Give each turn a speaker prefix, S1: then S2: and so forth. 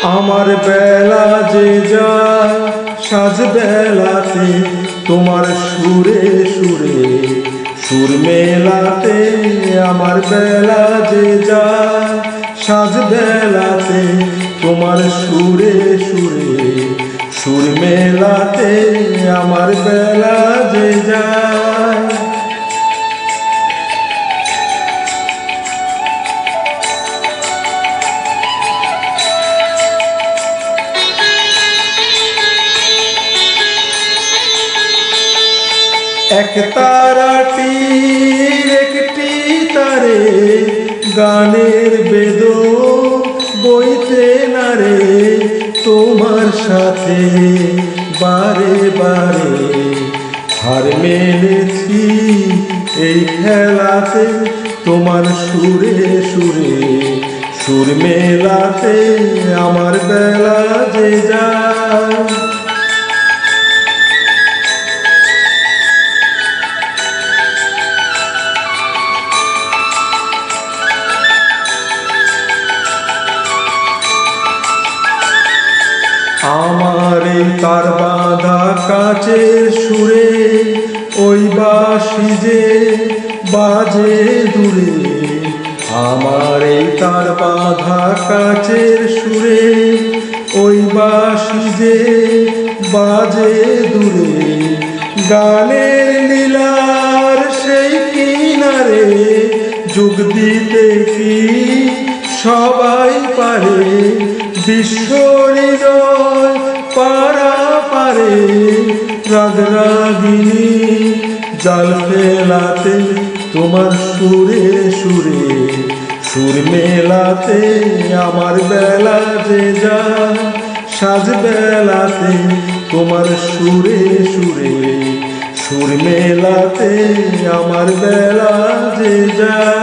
S1: আমার বেলা যে যায় সাজ বেলাতে তোমার সুরে সুরে সুর মেলাতে। আমার বেলা যে যায় সাজ বেলাতে তোমার সুরে সুরে সুর মেলাতে। আমার বেলা যে যায় এক তারাটির একটি তারে গানের বেদন বইতে না রে তোমার সাথে বারে বারে হার মেনেছি এই খেলাতে। তোমার সুরে সুরে সুর মেলাতে আমার বেলা যে যায়। আমার এই তার বাঁধা কাচের সুরে ওই বাঁশি যে বাজে দূরে। আমার এই তার বাঁধা কাচের সুরে ওই বাঁশি যে বাজে দূরে। গানের লীলার সেই কিনারে যোগ দিতে কি সবাই পারে। বিশ্ব হৃদয় পারা পারে রাগ রাগিনী জাল ফেলাতে। তোমার সুরে সুরে সুর মেলাতে আমার বেলা যে যায় সাজ বেলাতে। তোমার সুরে সুরে সুর মেলাতে আমার বেলা যে যায়।